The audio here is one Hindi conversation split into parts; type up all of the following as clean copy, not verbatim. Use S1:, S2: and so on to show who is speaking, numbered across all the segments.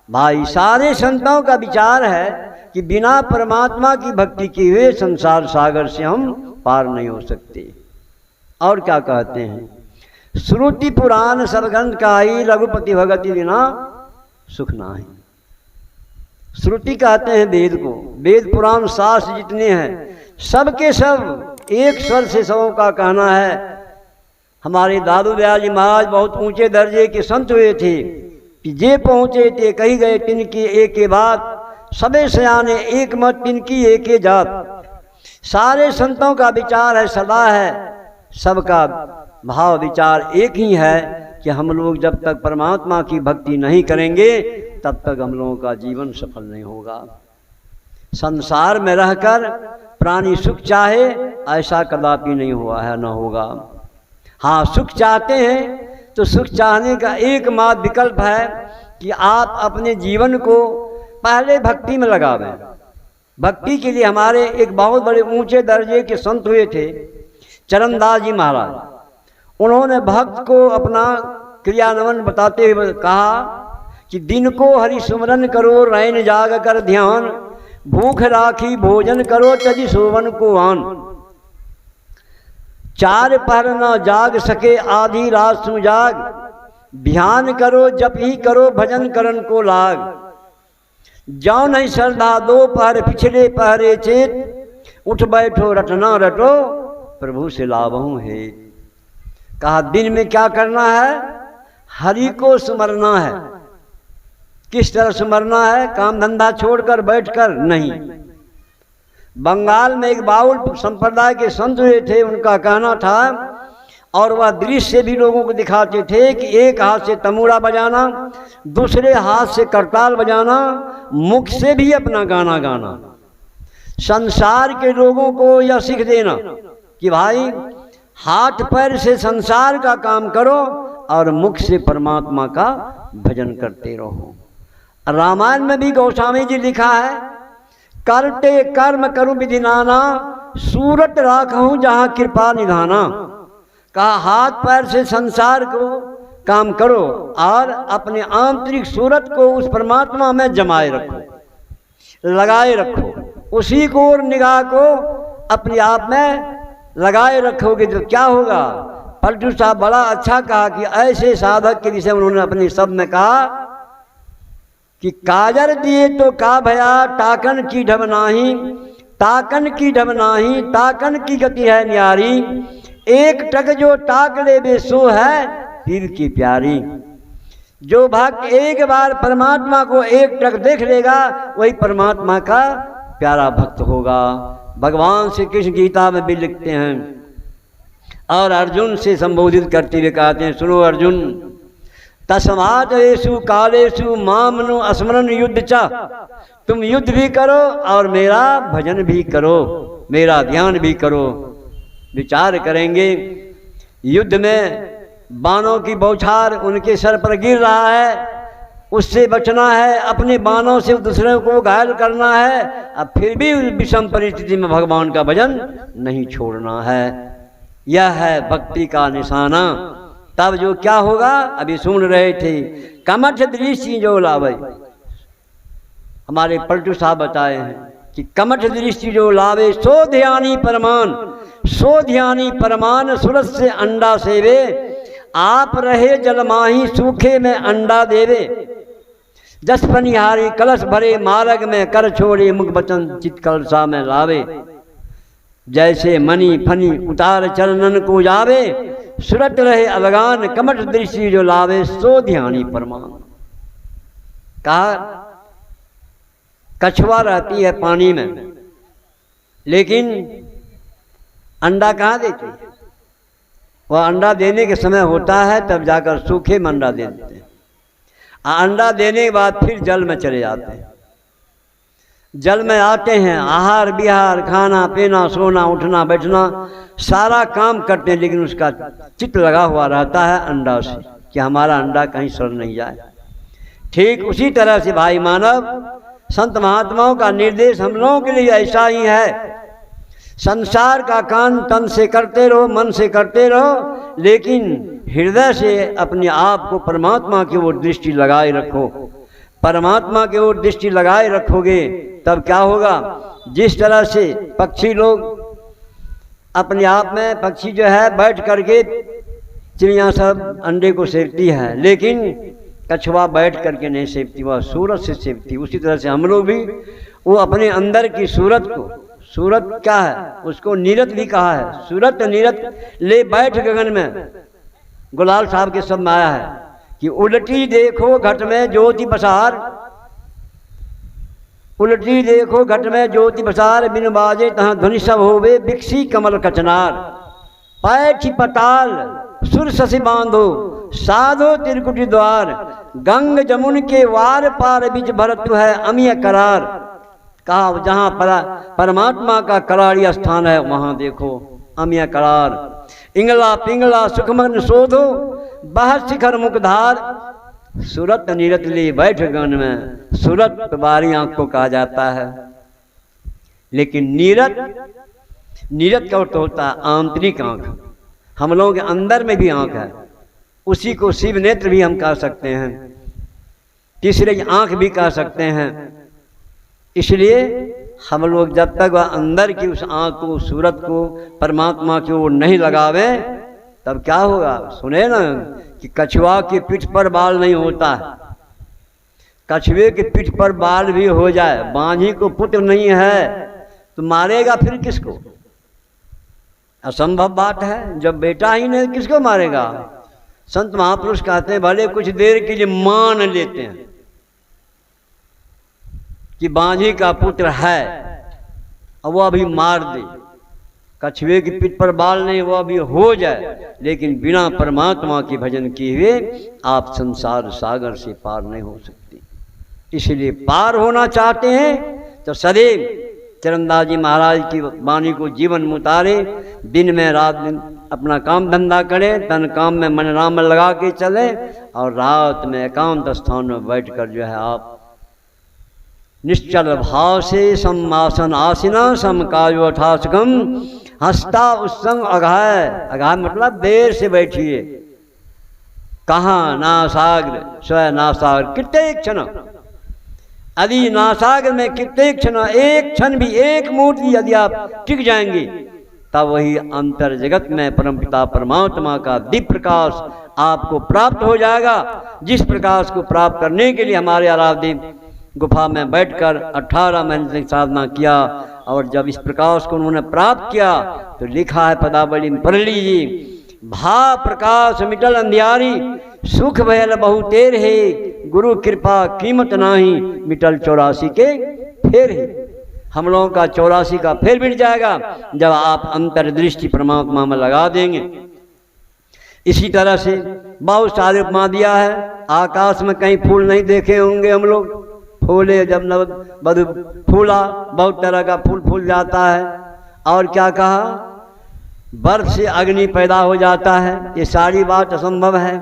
S1: भाई सारे संतों का विचार है कि बिना परमात्मा की भक्ति किए हुए संसार सागर से हम पार नहीं हो सकते। और क्या कहते हैं, श्रुति पुराण सब ग्रंथ काई, रघुपति भगति बिना सुख नाही। श्रुति कहते हैं वेद को, वेद पुराण शास्त्र जितने हैं सबके सब एक स्वर से सबों का कहना है। हमारे दादू दयाल जी महाराज बहुत ऊंचे दर्जे के संत हुए थे कि जे पहुँचे थे कही गए तिनकी एक बात, सबे सयाने एक मत तिनकी एक जात। सारे संतों का विचार है, सलाह है, सबका भाव विचार एक ही है कि हम लोग जब तक परमात्मा की भक्ति नहीं करेंगे तब तक हम लोगों का जीवन सफल नहीं होगा। संसार में रहकर प्राणी सुख चाहे ऐसा कदापि नहीं हुआ है, न होगा। हाँ, सुख चाहते हैं तो सुख चाहने का एकमात्र विकल्प है कि आप अपने जीवन को पहले भक्ति में लगावें। भक्ति के लिए हमारे एक बहुत बड़े ऊंचे दर्जे के संत हुए थे चरणदास जी महाराज। उन्होंने भक्त को अपना क्रियान्वयन बताते हुए कहा कि दिन को हरि सुमरन करो, रैन जाग कर ध्यान, भूख राखी भोजन करो, तजी सोवन को आन। चार पहर न जाग सके आधी रात सु जाग, ध्यान करो जप ही करो भजन करन को लाग। जाओ नहीं श्रद्धा दो पहर पिछले पहरे चेत, उठ बैठो रटना रटो प्रभु से लाभहूँ है। कहा दिन में क्या करना है, हरि को स्मरना है। किस तरह स्मरना है, काम धंधा छोड़कर बैठकर नहीं। बंगाल में एक बाउल संप्रदाय के संत हुए थे, उनका कहना था और वह दृश्य भी लोगों को दिखाते थे कि एक हाथ से तमूरा बजाना, दूसरे हाथ से करताल बजाना, मुख से भी अपना गाना गाना। संसार के लोगों को यह सीख देना कि भाई हाथ पैर से संसार का काम करो और मुख से परमात्मा का भजन करते रहो। रामायण में भी गोस्वामी जी लिखा है, करते कर्म करूं विधि नाना, सूरत राखूं जहां कृपा निधाना। कहा हाथ पैर से संसार को काम करो और अपने आंतरिक सूरत को उस परमात्मा में जमाए रखो, लगाए रखो। उसी को और निगाह को अपने आप में लगाए रखोगे तो क्या होगा। पलटू साहब बड़ा अच्छा कहा कि ऐसे साधक के विषय उन्होंने अपने शब्द में कहा कि काजर दिए तो का भया, टाकन की ढब नाही, टाकन की ढब नाही, टाकन की गति है न्यारी। एक टक जो टाक ले बे सो है पीर की प्यारी। जो भक्त एक बार परमात्मा को एक टक देख लेगा वही परमात्मा का प्यारा भक्त होगा। भगवान श्री कृष्ण गीता में भी लिखते हैं और अर्जुन से संबोधित करते हुए कहते हैं, सुनो अर्जुन, तस्मात् येषु कालेषु मामनु स्मरन् युद्ध च। तुम युद्ध भी करो और मेरा भजन भी करो, मेरा ध्यान भी करो। विचार करेंगे युद्ध में बाणों की बौछार उनके सर पर गिर रहा है, उससे बचना है, अपने बाणों से दूसरे को घायल करना है, अब फिर भी विषम परिस्थिति में भगवान का भजन नहीं छोड़ना है। यह है भक्ति का निशाना। तब जो क्या होगा अभी सुन रहे थे, कमठ दृष्टि जो लावे। हमारे पलटू साहब बताए हैं कि कमठ दृष्टि जो लावे, सो ध्यानी परमान, सो ध्यानी परमान, सूरत से अंडा सेवे, आप रहे जलमाही सूखे में अंडा देवे। जस पनिहारी कलश भरे, मार्ग में कर छोड़े, मुख बचन चित कलसा में लावे। जैसे मणि फनी उतार चरणन को जावे, सुरत रहे अवगान, कमठ दृष्टि जो लावे, सो ध्यानी परमान। कहा कछुआ रहती है पानी में लेकिन अंडा कहाँ देती है, वह अंडा देने के समय होता है तब जाकर सूखे में अंडा दे देते हैं। अंडा देने के बाद फिर जल में चले जाते हैं। जल में आते हैं, आहार विहार, खाना पीना, सोना उठना बैठना सारा काम करते हैं, लेकिन उसका चित्त लगा हुआ रहता है अंडा से कि हमारा अंडा कहीं सड़ नहीं जाए। ठीक उसी तरह से भाई मानव, संत महात्माओं का निर्देश हम लोगों के लिए ऐसा ही है। संसार का काम तन से करते रहो, मन से करते रहो, लेकिन हृदय से अपने आप को परमात्मा की ओर दृष्टि लगाए रखो। परमात्मा की ओर दृष्टि लगाए रखोगे तब क्या होगा। जिस तरह से पक्षी लोग अपने आप में, पक्षी जो है बैठ करके, चिड़िया सब अंडे को सेकती है, लेकिन कछुआ बैठ करके नहीं सेकती, वह सूरत से सेकती। उसी तरह से हम लोग भी वो अपने अंदर की सूरत को, सूरत क्या है, उसको नीरत भी कहा है, सूरत नीरत ले बैठ गगन में। गुलाल साहब के शब्द में आया है कि उल्टी देखो घट में ज्योति पसार, उल्टी देखो घट में ज्योति पसार, बिन बाजे तहाँ ध्वनि सब होवे, बिक्सी कमल कचनार। पैठी पताल सुर शशि बांधो, साधो त्रिकुटी द्वार, गंग जमुन के वार पार बीच भरत है अमीय करार। कहा जहाँ परमात्मा का करारी स्थान है वहाँ देखो अमीय करार। इंगला पिंगला सुखमन शोधो, बहर शिखर मुखधार, सूरत नीरत ली बैठ गगन में। सूरत बारी आंख को कहा जाता है, लेकिन नीरत, नीरत का अर्थ होता है आंतरिक आंख। हम लोगों के अंदर में भी आंख है, उसी को शिव नेत्र भी हम कह सकते हैं, तीसरे आंख भी कह सकते हैं। इसलिए हम लोग जब तक वह अंदर की उस आंख को, सूरत को परमात्मा की ओर नहीं लगावे तब क्या होगा। सुने ना कि कछुआ की पीठ पर बाल नहीं होता है, कछुए की पीठ पर बाल भी हो जाए, बांझी को पुत्र नहीं है तो मारेगा फिर किसको, असंभव बात है। जब बेटा ही नहीं किसको मारेगा। संत महापुरुष कहते हैं भले कुछ देर के लिए मान लेते हैं कि बांझी का पुत्र है और वो अभी मार दे, कछुए की पीठ पर बाल नहीं, वो अभी हो जाए, लेकिन बिना परमात्मा के भजन किए हुए आप संसार सागर से पार नहीं हो सकते। इसलिए पार होना चाहते हैं तो सदैव चरणदास जी महाराज की वाणी को जीवन में उतारे, दिन में रात दिन अपना काम धंधा करें, तन काम में मन राम लगा के चले, और रात में एकांत स्थान में बैठकर जो है आप निश्चल भाव से समासन आसीना समकायो अठासगम, हंसता उत्संग अघाय। अघाय मतलब देर से बैठिए। कहाँ नासाग्र स्वयं नासाग्र, कितने क्षण, यदि नासाग्र में कितने क्षण, एक क्षण भी, एक मूर्ति यदि आप टिक जाएंगे तब वही अंतर जगत में परमपिता परमात्मा का दिव्य प्रकाश आपको प्राप्त हो जाएगा। जिस प्रकाश को प्राप्त करने के लिए हमारे आराध्य गुफा में बैठकर 18 महीने से साधना किया, और जब इस प्रकाश को उन्होंने प्राप्त किया तो लिखा है पदावली में, पढ़ लीजिए। भा प्रकाश मिटल अंधियारी, सुख भयल बहु तेर है, गुरु कृपा कीमत नाही, मिटल 84 के फेर है। हम लोगों का 84 का फेर मिट जाएगा जब आप अंतर्दृष्टि परमात्मा में लगा देंगे। इसी तरह से बहुत सारे उपमा दिया है। आकाश में कहीं फूल नहीं देखे होंगे हम लोग, फूले जब बधु फूला, बहुत तरह का फूल फूल जाता है। और क्या कहा, बर्फ से अग्नि पैदा हो जाता है, ये सारी बात असंभव है।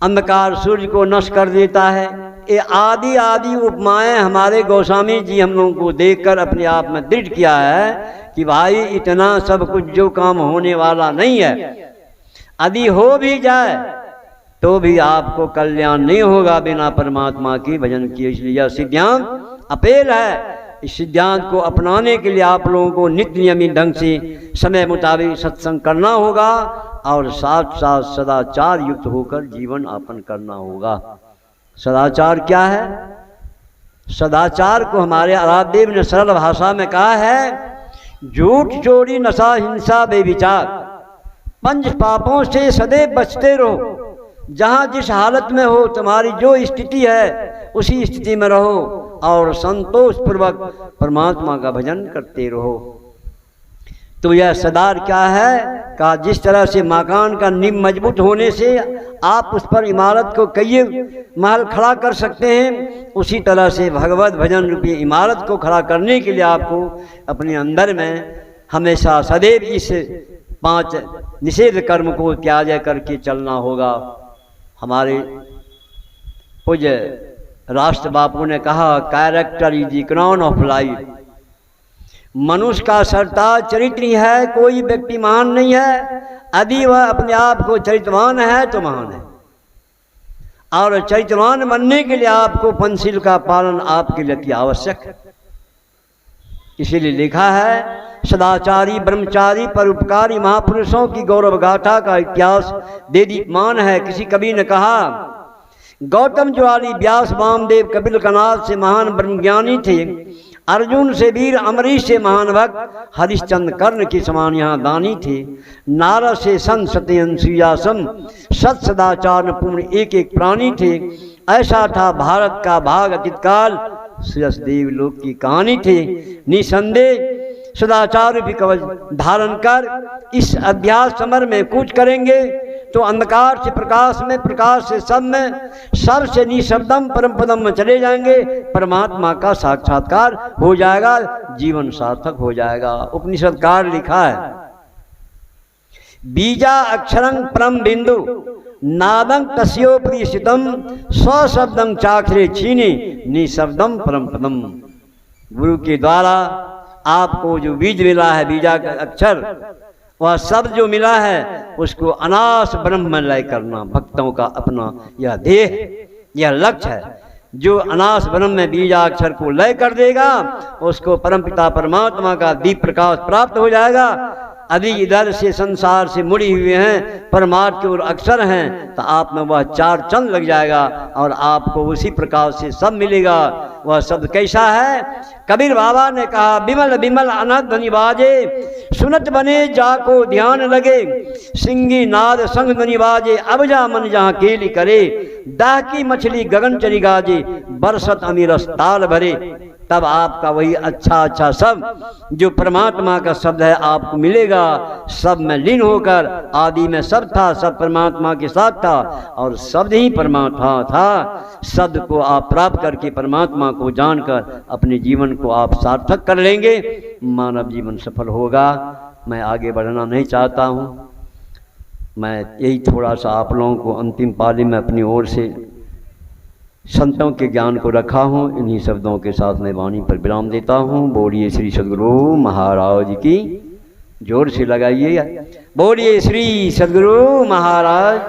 S1: अंधकार सूर्य को नष्ट कर देता है। ये आदि आदि उपमाएं हमारे गोस्वामी जी हम लोगों को देखकर अपने आप में दृढ़ किया है कि भाई इतना सब कुछ जो काम होने वाला नहीं है, यदि हो भी जाए तो भी आपको कल्याण नहीं होगा बिना परमात्मा की भजन किए। इसलिए यह सिद्धांत अपेल है। इस सिद्धांत को अपनाने के लिए आप लोगों को नित्य नियमित ढंग से समय मुताबिक सत्संग करना होगा और साथ साथ सदाचार युक्त होकर जीवन यापन करना होगा। सदाचार क्या है? सदाचार को हमारे आराध्य ने सरल भाषा में कहा है, झूठ चोरी नशा हिंसा बेविचार, पंच पापों से सदैव बचते रहो। जहाँ जिस हालत में हो, तुम्हारी जो स्थिति है उसी स्थिति में रहो और संतोष पूर्वक परमात्मा का भजन करते रहो। तो यह सदार क्या है? कहा जिस तरह से मकान का नींव मजबूत होने से आप उस पर इमारत को कई महल खड़ा कर सकते हैं, उसी तरह से भगवत भजन रूपी इमारत को खड़ा करने के लिए आपको अपने अंदर में हमेशा सदैव इस 5 निषेध कर्म को त्याग करके चलना होगा। हमारे पूज्य राष्ट्र बापू ने कहा, character is the crown of life. मनुष्य का सरताज चरित्र ही है, कोई व्यक्ति महान नहीं है। यदि वह अपने आप को चरित्रवान है तो महान है, और चरित्रवान बनने के लिए आपको पंचशील का पालन आपके लिए अति आवश्यक है। इसीलिए लिखा है सदाचारी ब्रह्मचारी परोपकारी महापुरुषों की गौरव गाथा का इतिहास देदीप्यमान है। किसी कवि ने कहा गौतम ज्वाली व्यास वामदेव कपिल कनाथ से महान ब्रह्मज्ञानी थे, अर्जुन से वीर अमरीश से महान भक्त हरिश्चंद्र कर्ण के समान यहाँ दानी थे, नारद से संत सत्यन सुयासम सत सदाचार पूर्ण एक एक प्राणी थे। ऐसा था भारत का भाग अतीत काल सुयसदेव लोक की कहानी थी। निसंदेह सदाचार भी कवच धारण कर इस अभ्यास समर में कूच करेंगे तो अंधकार से प्रकाश में, प्रकाश से सब में, सब से निशब्दम परम पदम में चले जाएंगे। परमात्मा का साक्षात्कार हो जाएगा, जीवन सार्थक हो जाएगा। उपनिषद कार लिखा है बीजा अक्षरं परम बिंदु नादं तस्यो प्रियसितम स्वशब्दं चाखरे छीने निशब्दम परम पदम। गुरु के द्वारा आपको जो बीज मिला है, बीजा का अक्षर, वह शब्द जो मिला है उसको अनास ब्रह्म में लय करना भक्तों का अपना यह ध्येय, यह लक्ष्य है। जो अनास ब्रह्म में बीजाक्षर को लय कर देगा उसको परमपिता परमात्मा का दीप प्रकाश प्राप्त हो जाएगा। अभी इधर से संसार से मुड़ी हुए हैं, परमात्मा के ओर अक्षर हैं, तो आप में वह चार चंद लग जाएगा और आपको उसी प्रकाश से सब मिलेगा। वह शब्द कैसा है? कबीर बाबा ने कहा बिमल बिमल अनहद ध्वनि बाजे सुनत बने जाको ध्यान लगे, सिंगी नाद संग ध्वनि बाजे अब जा मन जहाँ केली करे, दाह की मछली गगन चली गाजे बरसत अमीरस ताल भरे। तब आपका वही अच्छा सब जो परमात्मा का शब्द है आपको मिलेगा। सब में लीन होकर आदि में सब था, सब परमात्मा के साथ था और शब्द ही परमात्मा था। शब्द को आप प्राप्त करके परमात्मा को जानकर अपने जीवन को आप सार्थक कर लेंगे, मानव जीवन सफल होगा। मैं आगे बढ़ना नहीं चाहता हूँ, मैं यही थोड़ा सा आप लोगों को अंतिम पाली में अपनी ओर से संतों के ज्ञान को रखा हूँ। इन्हीं शब्दों के साथ मैं वाणी पर विराम देता हूँ। बोलिए श्री सद्गुरु महाराज की, जोर से लगाइए, बोलिए श्री सद्गुरु महाराज।